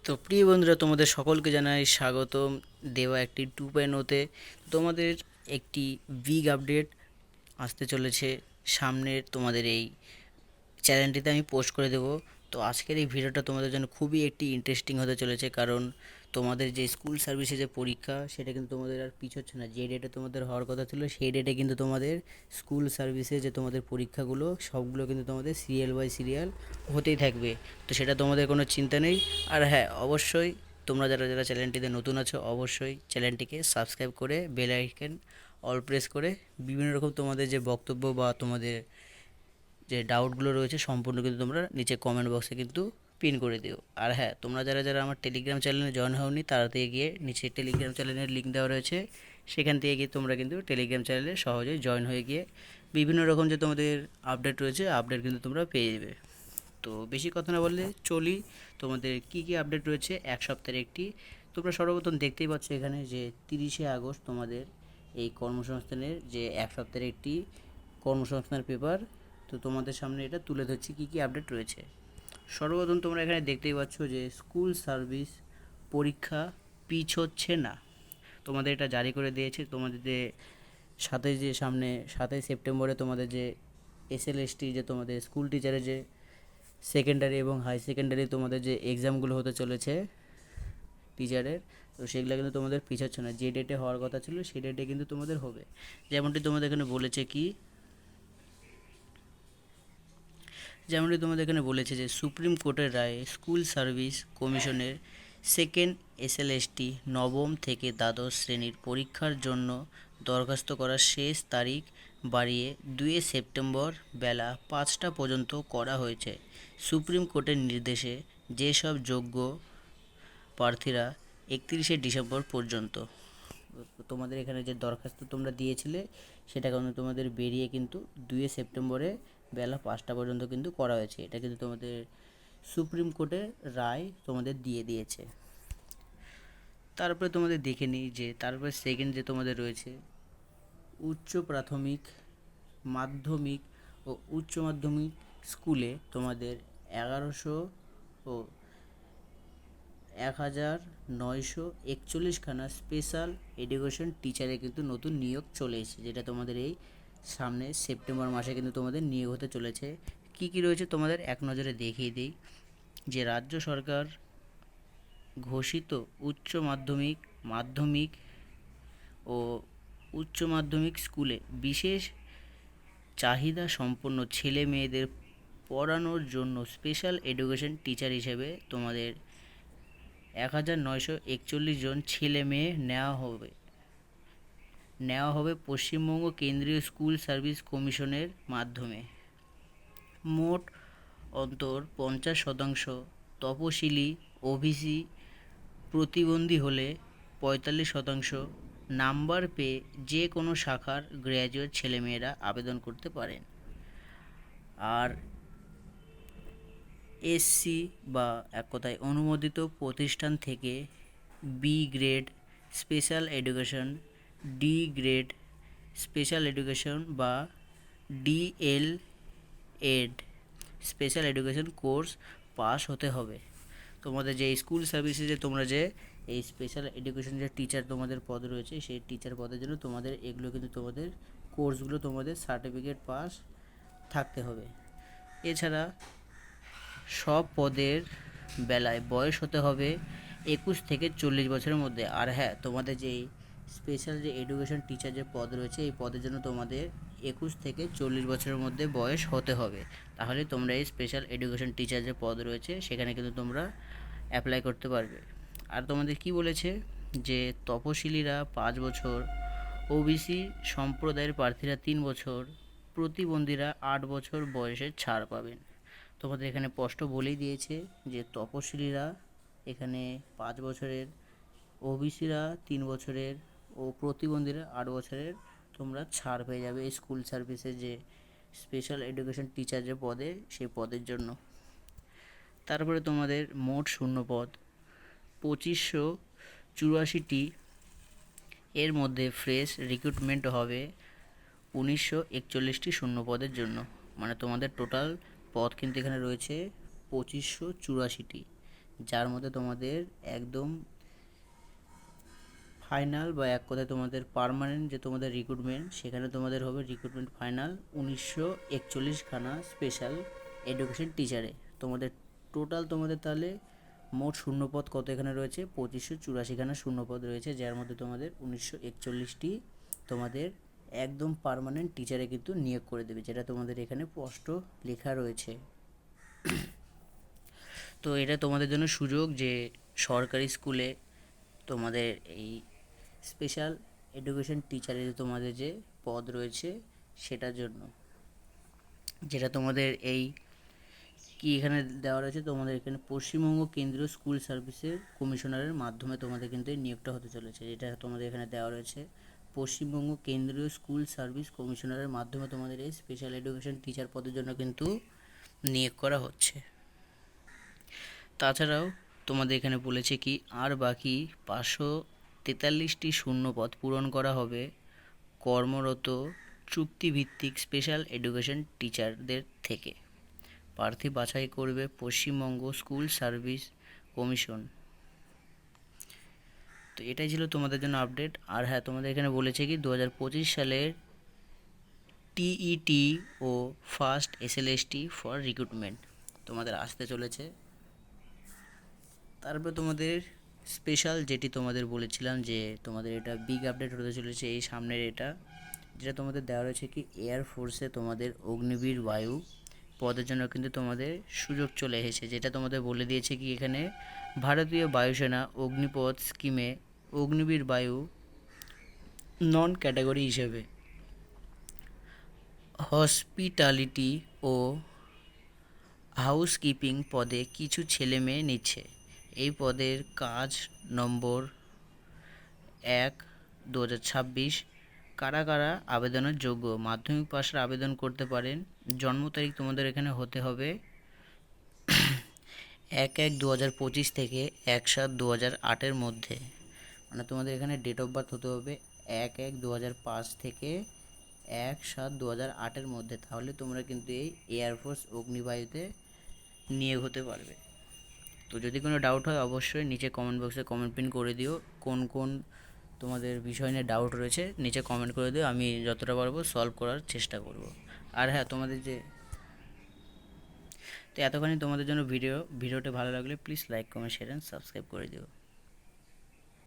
তো প্রিয় বন্ধুরা, তোমাদের সকলকে জানাই স্বাগতম দেওয়া একটি 2.0-তে। তোমাদের একটি বিগ আপডেট আসতে চলেছে সামনের তোমাদের এই চ্যানেলটিতে আমি পোস্ট করে দেবো। তো আজকের এই ভিডিওটা তোমাদের জন্য খুবই একটি ইন্টারেস্টিং হতে চলেছে, কারণ তোমাদের যে স্কুল সার্ভিসে যে পরীক্ষা সেটা কিন্তু তোমাদের আর পিছোচ্ছে না। যে ডেটে তোমাদের হওয়ার কথা ছিল সেই ডেটে কিন্তু তোমাদের স্কুল সার্ভিসে যে তোমাদের পরীক্ষাগুলো সবগুলো কিন্তু তোমাদের সিরিয়াল বাই সিরিয়াল হতেই থাকবে। তো সেটা তোমাদের কোনো চিন্তা নেই। আর হ্যাঁ, অবশ্যই তোমরা যারা যারা চ্যানেলটিতে নতুন আছো অবশ্যই চ্যানেলটিকে সাবস্ক্রাইব করে বেল আইকন অল প্রেস করে বিভিন্ন রকম তোমাদের যে বক্তব্য বা তোমাদের যে ডাউটগুলো রয়েছে সম্পূর্ণ কিন্তু তোমরা নিচে কমেন্ট বক্সে কিন্তু পিন করে দিও। আর হ্যাঁ, তোমরা যারা যারা আমার টেলিগ্রাম চ্যানেলে জয়েন হওনি তারা থেকে গিয়ে নিচে টেলিগ্রাম চ্যানেলের লিঙ্ক দেওয়া রয়েছে, সেখান থেকে গিয়ে তোমরা কিন্তু টেলিগ্রাম চ্যানেলে সহজে জয়েন হয়ে গিয়ে বিভিন্ন রকম যে তোমাদের আপডেট রয়েছে আপডেট কিন্তু তোমরা পেয়ে যাবে। তো বেশি কথা না বললে চলি, তোমাদের কি কি আপডেট রয়েছে এক সপ্তাহের একটি। তোমরা সর্বপ্রথম দেখতেই পাচ্ছ এখানে যে 30শে আগস্ট তোমাদের এই কর্মসংস্থানের যে এক সপ্তাহের একটি কর্মসংস্থান পেপার। তো তোমাদের সামনে এটা তুলে ধরছি কী কী আপডেট রয়েছে। সর্বপ্রথম তোমরা এখানে দেখতেই পাচ্ছ যে স্কুল সার্ভিস পরীক্ষা পিছোচ্ছে না। তোমাদের এটা জারি করে দিয়েছে। তোমাদের যে সামনে 7ই সেপ্টেম্বরে তোমাদের যে এসএলএসটি যে তোমাদের স্কুল টিচারের যে সেকেন্ডারি এবং হাই সেকেন্ডারি তোমাদের যে এক্সামগুলো হতে চলেছে টিচারের, তো সেগুলো কিন্তু তোমাদের পিছাচ্ছে না। যে ডেটে হওয়ার কথা ছিল সেই ডেটে কিন্তু তোমাদের হবে। যেমনটি তোমাদের এখানে বলেছে যে সুপ্রিম কোর্টের রায়ে স্কুল সার্ভিস কমিশনের সেকেন্ড এসএলএসটি নবম থেকে দ্বাদশ শ্রেণীর পরীক্ষার জন্য দরখাস্ত করার শেষ তারিখ বাড়িয়ে 2 সেপ্টেম্বর বেলা 5টা পর্যন্ত করা হয়েছে। সুপ্রিম কোর্টের নির্দেশে যেসব যোগ্য প্রার্থীরা 31শে ডিসেম্বর পর্যন্ত তোমাদের এখানে যে দরখাস্ত তোমরা দিয়েছিলে সেটা কিন্তু তোমাদের বেরিয়ে কিন্তু 2 সেপ্টেম্বরে বেলা 5টা পর্যন্ত কিন্তু করা হয়েছে। এটা কিন্তু তোমাদের সুপ্রিম কোর্টের রায় তোমাদের দিয়ে দিয়েছে। তারপরে তোমাদের দেখে নিই যে তারপরে সেকেন্ড যে তোমাদের রয়েছে উচ্চ প্রাথমিক, মাধ্যমিক ও উচ্চ মাধ্যমিক স্কুলে তোমাদের 1100 ও 1941খানা স্পেশাল এডুকেশন টিচারে কিন্তু নতুন নিয়োগ চলে এসেছে, যেটা তোমাদের এই সামনে সেপ্টেম্বর মাসে কিন্তু তোমাদের নিয়োগ হতে চলেছে। কি কি রয়েছে তোমাদের এক নজরে দেখিয়ে দিই। যে রাজ্য সরকার ঘোষিত উচ্চ মাধ্যমিক, মাধ্যমিক ও উচ্চ মাধ্যমিক স্কুলে বিশেষ চাহিদা সম্পন্ন ছেলে মেয়েদের পড়ানোর জন্য স্পেশাল এডুকেশন টিচার হিসেবে তোমাদের 1941জন ছেলে মেয়ে নেওয়া হবে পশ্চিমবঙ্গ কেন্দ্রীয় স্কুল সার্ভিস কমিশনের মাধ্যমে। মোট অন্তর 50% তপশিলি, ওবিসি, প্রতিবন্ধী হলে 45% নাম্বার পেয়ে যে কোনো শাখার গ্র্যাজুয়েট ছেলেমেয়েরা আবেদন করতে পারেন। আর এসসি বা এক কথায় অনুমোদিত প্রতিষ্ঠান থেকে B grade special education, D grade special education বা DL Ed special education course pass হতে হবে। তোমাদের যে স্কুল সার্ভিসে যে তোমরা যে এই স্পেশাল এডুকেশন যে টিচার তোমাদের পদ রয়েছে সেই টিচার পদের জন্য তোমাদের এগুলো কিন্তু তোমাদের কোর্সগুলো তোমাদের সার্টিফিকেট পাস থাকতে হবে। এছাড়া সব পদের বেলায় বয়স হতে হবে 21 থেকে 40 বছরের মধ্যে। আর হ্যাঁ, তোমাদের যেই স্পেশাল যে এডুকেশন টিচার যে পদ রয়েছে এই পদের জন্য তোমাদের 21 থেকে 40 বছরের মধ্যে বয়স হতে হবে। তাহলে তোমরা এই স্পেশাল এডুকেশন টিচার যে পদ রয়েছে সেখানে কিন্তু তোমরা অ্যাপ্লাই করতে পারবে। আর তোমাদের কি বলেছে যে তপশিলীরা 5 বছর, ওবিসি সম্প্রদায়ের প্রার্থীরা 3 বছর, প্রতিবন্ধীরা 8 বছর বয়সে ছাড় পাবেন। তোমাদের এখানে স্পষ্ট বলেই দিয়েছে যে তপশিলীরা এখানে 5 বছরের, ওবিসিরা 3 বছরের ও প্রতিবন্ধীরা 8 বছরের তোমরা ছাড় পেয়ে যাবে এই স্কুল সার্ভিসে যে স্পেশাল এডুকেশন টিচার যে পদে সেই পদের জন্য। তারপরে তোমাদের মোট শূন্যপদ 2584টি, এর মধ্যে ফ্রেশ রিক্রুটমেন্ট হবে 1941টি শূন্যপদের জন্য। মানে তোমাদের টোটাল পদ কিন্তু এখানে রয়েছে 2584টি, যার মধ্যে তোমাদের একদম ফাইনাল বা এক কথায় তোমাদের পার্মানেন্ট যে তোমাদের রিক্রুটমেন্ট, সেখানে তোমাদের হবে রিক্রুটমেন্ট ফাইনাল 1941খানা স্পেশাল এডুকেশন টিচারে। তোমাদের টোটাল তোমাদের তাহলে মোট শূন্যপদ কত এখানে রয়েছে? 2584খানা শূন্যপদ রয়েছে, যার মধ্যে তোমাদের 1941টি তোমাদের একদম পার্মানেন্ট টিচারে কিন্তু নিয়োগ করে দেবে, যেটা তোমাদের এখানে স্পষ্ট লেখা রয়েছে। তো এটা তোমাদের জন্য সুযোগ যে সরকারি স্কুলে তোমাদের এই স্পেশাল এডুকেশন টিচারের তোমাদের যে পদ রয়েছে সেটার জন্য, যেটা তোমাদের এই কি এখানে দেওয়া রয়েছে, তোমাদের এখানে পশ্চিমবঙ্গ কেন্দ্রীয় স্কুল সার্ভিসের কমিশনারের মাধ্যমে তোমাদের কিন্তু এই নিয়োগটা হতে চলেছে, যেটা তোমাদের এখানে দেওয়া রয়েছে। পশ্চিমবঙ্গ কেন্দ্রীয় স্কুল সার্ভিস কমিশনারের মাধ্যমে তোমাদের এই স্পেশাল এডুকেশন টিচার পদের জন্য কিন্তু নিয়োগ করা হচ্ছে। তাছাড়াও তোমাদের এখানে বলেছে কি আর বাকি 543টি শূন্যপদ পূরণ করা হবে কর্মরত চুক্তিভিত্তিক স্পেশাল এডুকেশন টিচারদের থেকে। প্রার্থী বাছাই করবে পশ্চিমবঙ্গ স্কুল সার্ভিস কমিশন। তো এটাই ছিল তোমাদের জন্য আপডেট। আর হ্যাঁ, তোমাদের এখানে বলেছে কি 2025 সালের টিইটি ও ফার্স্ট এসএলএসটি ফর রিক্রুটমেন্ট তোমাদের আসতে চলেছে। তারপর তোমাদের স্পেশাল যেটি তোমাদের বলেছিলাম যে তোমাদের এটা বিগ আপডেট হতে চলেছে এই সামনের এটা, যেটা তোমাদের দেওয়া রয়েছে কি এয়ারফোর্সে তোমাদের অগ্নিবীর বায়ু পদের জন্য কিন্তু তোমাদের সুযোগ চলে এসেছে, যেটা তোমাদের বলে দিয়েছে কি এখানে ভারতীয় বায়ুসেনা অগ্নিপথ স্কিমে অগ্নিবীর বায়ু নন ক্যাটাগরি হিসেবে হসপিটালিটি ও হাউসকিপিং পদে কিছু ছেলে মেয়ে নিচ্ছে। এই পদের কাজ নম্বর 1/2026। কারা কারা আবেদনের যোগ্য? মাধ্যমিক পাশের আবেদন করতে পারেন। জন্ম তারিখ তোমাদের এখানে হতে হবে 1/1/2025 থেকে 1/7/2008 মধ্যে, মানে তোমাদের এখানে ডেট অফ বার্থ হতে হবে 1/1/2005 থেকে 1/7/2008 মধ্যে। তাহলে তোমরা কিন্তু এই এয়ারফোর্স অগ্নিবায়ুতে নিয়োগ হতে পারবে। তো যদি কোনো ডাউট হয় অবশ্যই নিচে কমেন্ট বক্সে কমেন্ট পিন করে দিও। কোন কোন তোমাদের বিষয় নিয়ে ডাউট রয়েছে নিচে কমেন্ট করে দিও, আমি যতটা পারবো সলভ করার চেষ্টা করব। আর হ্যাঁ, তোমাদের যে তো এতখানি তোমাদের জন্য ভিডিওটা ভালো লাগলে please like comment share and subscribe করে দিও।